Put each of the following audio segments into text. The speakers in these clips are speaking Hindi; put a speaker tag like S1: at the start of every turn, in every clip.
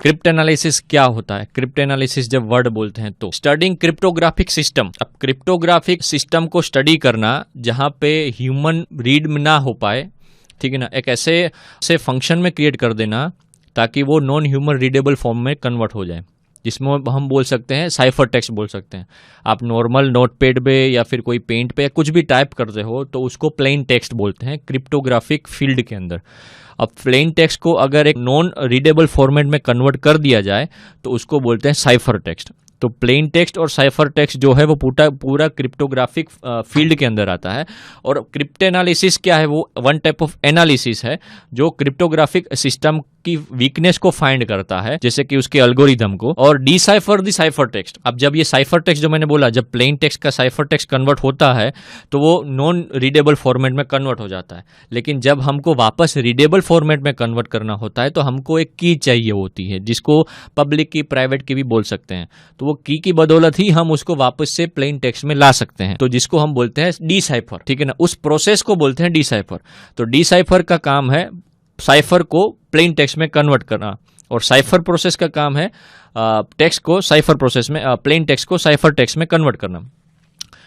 S1: क्रिप्ट एनालिसिस क्या होता है? क्रिप्ट एनालिसिस जब वर्ड बोलते हैं तो स्टडिंग क्रिप्टोग्राफिक सिस्टम। अब क्रिप्टोग्राफिक सिस्टम को स्टडी करना जहां पे ह्यूमन रीड ना हो पाए, ठीक है ना, एक ऐसे फंक्शन में क्रिएट कर देना ताकि वो नॉन ह्यूमन रीडेबल फॉर्म में कन्वर्ट हो जाए, जिसमें हम बोल सकते हैं साइफर टेक्स्ट बोल सकते हैं। आप नॉर्मल नोटपैड पे या फिर कोई पेंट पे कुछ भी टाइप करते हो तो उसको प्लेन टेक्स्ट बोलते हैं क्रिप्टोग्राफिक फील्ड के अंदर। अब प्लेन टेक्स्ट को अगर एक नॉन रीडेबल फॉर्मेट में कन्वर्ट कर दिया जाए तो उसको बोलते हैं साइफर टेक्स्ट। तो प्लेन टेक्स्ट और साइफर टेक्स्ट जो है वो पूरा क्रिप्टोग्राफिक फील्ड के अंदर आता है। और क्रिप्ट एनालिसिस क्या है? वो वन टाइप ऑफ एनालिसिस है जो क्रिप्टोग्राफिक सिस्टम की वीकनेस को फाइंड करता है, जैसे कि उसके एल्गोरिदम को, और डिसाइफर द साइफर टेक्स्ट। अब जब ये साइफर टेक्स्ट जो मैंने बोला, जब प्लेन टेक्स्ट का साइफर टेक्स्ट कन्वर्ट होता है तो वो नॉन रीडेबल फॉर्मेट में कन्वर्ट हो जाता है। लेकिन जब हमको वापस रीडेबल फॉर्मेट में कन्वर्ट करना होता है तो हमको एक की चाहिए होती है, जिसको पब्लिक की, प्राइवेट की भी बोल सकते हैं। तो वो की बदौलत ही हम उसको वापस से प्लेन टेक्स्ट में ला सकते हैं, तो जिसको हम बोलते हैं डिसाइफर, ठीक है ना। उस प्रोसेस को बोलते हैं डिसाइफर। तो डिसाइफर का काम है साइफर को प्लेन टेक्स्ट में कन्वर्ट करना, और साइफर प्रोसेस का काम है टेक्स्ट को साइफर प्रोसेस में, प्लेन टेक्स्ट को साइफर टेक्स्ट में कन्वर्ट करना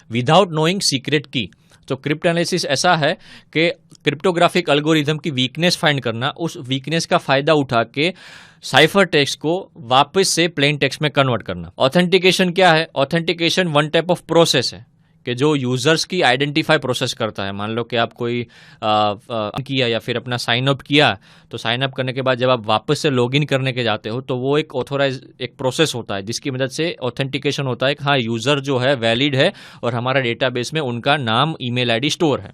S1: विदाउट नोइंग सीक्रेट की। तो क्रिप्ट एनालिसिस ऐसा है कि क्रिप्टोग्राफिक एल्गोरिथम की वीकनेस फाइंड करना, उस वीकनेस का फायदा उठा के साइफर टेक्स्ट को वापस से प्लेन टेक्स्ट में कन्वर्ट करना। ऑथेंटिकेशन क्या है? Authentication one type of process है कि जो यूजर्स की आइडेंटिफाई प्रोसेस करता है। मान लो कि आप कोई किया या फिर अपना साइन अप किया, तो साइन अप करने के बाद जब आप वापस से लॉगिन करने के जाते हो तो वो एक ऑथोराइज एक प्रोसेस होता है जिसकी मदद से ऑथेंटिकेशन होता है कि हाँ, यूजर जो है वैलिड है और हमारा डेटाबेस में उनका नाम, ईमेल आईडी स्टोर है।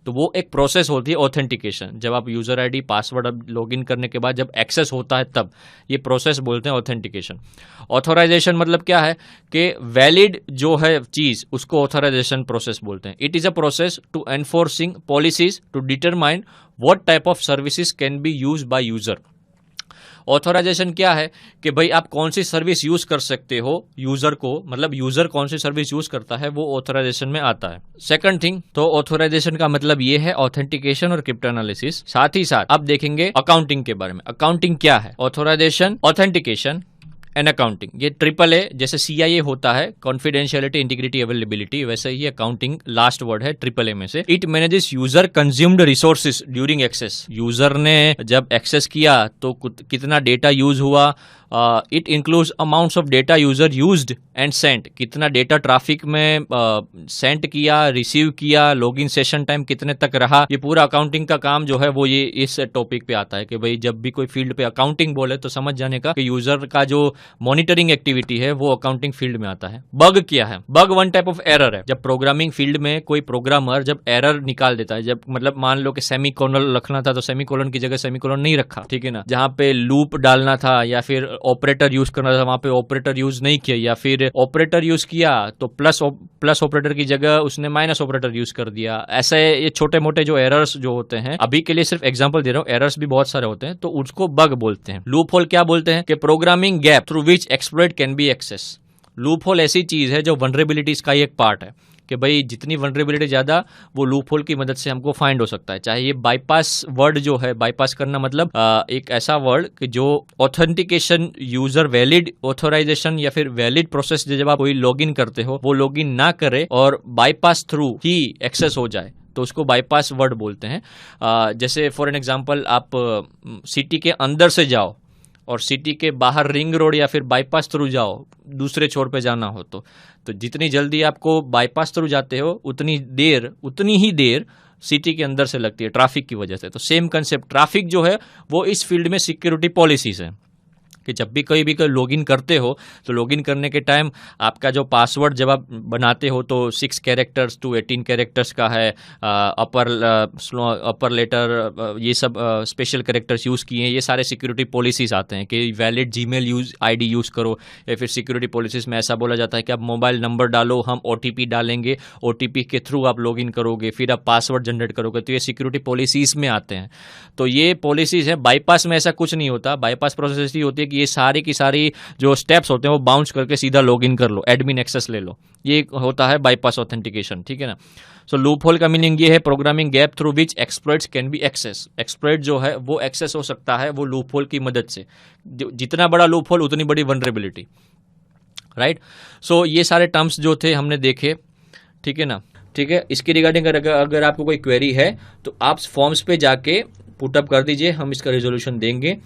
S1: तो वो एक प्रोसेस होती है ऑथेंटिकेशन। जब आप यूजर आईडी, पासवर्ड अब लॉगिन करने के बाद जब एक्सेस होता है तब ये प्रोसेस बोलते हैं ऑथेंटिकेशन। ऑथोराइजेशन मतलब क्या है कि वैलिड जो है चीज, उसको ऑथोराइजेशन प्रोसेस बोलते हैं। It is a process to enforcing policies to determine what type of services can be use by user. Authorization क्या है कि भाई आप कौन सी सर्विस यूज कर सकते हो यूजर को, मतलब यूजर कौन सी सर्विस यूज करता है वो ऑथोराइजेशन में आता है। सेकंड थिंग, तो ऑथोराइजेशन का मतलब ये है ऑथेंटिकेशन और क्रिप्ट एनालिसिस। साथ ही साथ अब देखेंगे अकाउंटिंग के बारे में। अकाउंटिंग क्या है? ऑथोराइजेशन, ऑथेंटिकेशन एंड अकाउंटिंग, ये ट्रिपल ए। जैसे CIA होता है कॉन्फिडेंशियलिटी, इंटीग्रिटी, अवेलेबिलिटी, वैसे ही अकाउंटिंग लास्ट वर्ड है ट्रिपल ए में से। It manages user consumed resources during access. User ने जब एक्सेस किया तो कितना डेटा यूज हुआ। It includes amounts of data user used and sent, कितना डेटा ट्रैफिक में सेंट किया, रिसीव किया, लॉगिन सेशन टाइम कितने तक रहा। ये पूरा अकाउंटिंग का काम जो है वो ये इस टॉपिक पे आता है कि भाई जब भी कोई फील्ड पे अकाउंटिंग बोले तो समझ जाने का कि यूजर का जो मॉनिटरिंग एक्टिविटी है वो अकाउंटिंग फील्ड में आता है। बग क्या है? Bug one type of error है। जब प्रोग्रामिंग फील्ड में कोई प्रोग्रामर जब एरर निकाल देता है, जब मतलब मान लो कि सेमीकोलन रखना था तो सेमीकोलन की जगह सेमीकोलन नहीं रखा, ठीक है ना। जहां पे लूप डालना था या फिर ऑपरेटर यूज करना था वहां पे ऑपरेटर यूज नहीं किया, या फिर ऑपरेटर यूज किया तो प्लस ऑपरेटर की जगह उसने माइनस ऑपरेटर यूज कर दिया। ऐसे ये छोटे मोटे जो एरर्स जो होते हैं, अभी के लिए सिर्फ एग्जांपल दे रहा हूं, एरर्स भी बहुत सारे होते हैं, तो उसको बग बोलते हैं। लूप होल क्या बोलते हैं कि programming gap through which exploit can be access. Loophole ऐसी चीज है जो वनरेबिलिटीज का ही एक पार्ट है कि भाई जितनी वनरेबिलिटी ज्यादा वो लूप होल की मदद से हमको फाइंड हो सकता है। चाहे ये बाईपास वर्ड जो है, बाईपास करना मतलब एक ऐसा वर्ड कि जो ऑथेंटिकेशन, यूजर वैलिड ऑथोराइजेशन या फिर वैलिड प्रोसेस जब आप कोई लॉगिन करते हो वो लॉगिन ना करे और बाईपास थ्रू ही एक्सेस हो जाए तो उसको बाईपास वर्ड बोलते हैं। जैसे फॉर एन एग्जांपल आप सिटी के अंदर से जाओ और सिटी के बाहर रिंग रोड या फिर बाईपास थ्रू जाओ, दूसरे छोर पे जाना हो तो जितनी जल्दी आपको बाईपास थ्रू जाते हो उतनी ही देर सिटी के अंदर से लगती है ट्रैफिक की वजह से। तो सेम कंसेप्ट, ट्रैफिक जो है वो इस फील्ड में सिक्योरिटी पॉलिसीज है कि जब भी कोई लॉगिन करते हो तो लॉगिन करने के टाइम आपका जो पासवर्ड जब आप बनाते हो तो 6 कैरेक्टर्स टू 18 कैरेक्टर्स का है, अपर लेटर, ये सब स्पेशल कैरेक्टर्स यूज़ किए हैं। ये सारे सिक्योरिटी पॉलिसीज आते हैं कि वैलिड जीमेल आईडी यूज़ करो, या फिर सिक्योरिटी पॉलिसीज में ऐसा बोला जाता है कि आप मोबाइल नंबर डालो, हम OTP डालेंगे, OTP के थ्रू आप लॉगिन करोगे, फिर आप पासवर्ड जनरेट करोगे। तो ये सिक्योरिटी पॉलिसीज में आते हैं। तो ये पॉलिसीज है। बाईपास में ऐसा कुछ नहीं होता। बाईपास प्रोसेस ही होती है कि कि ये सारी की सारी जो स्टेप्स होते हैं वो बाउंस करके सीधा लॉगिन कर लो, एडमिन एक्सेस ले लो। ये होता है बाईपास ऑथेंटिकेशन, ठीक है ना। सो लूप होल का मीनिंग ये है programming gap through which exploits can be access. Exploit जो है वो एक्सेस हो सकता है वो लूप होल की मदद से। जितना बड़ा लूप होल उतनी बड़ी वनरेबिलिटी, राइट। सो ये सारे टर्म्स जो थे हमने देखे, ठीक है ना। ठीक है, इसके रिगार्डिंग अगर आपको कोई क्वेरी है तो आप फॉर्म्स पे जाके पुटअप कर दीजिए, हम इसका रिजोल्यूशन देंगे।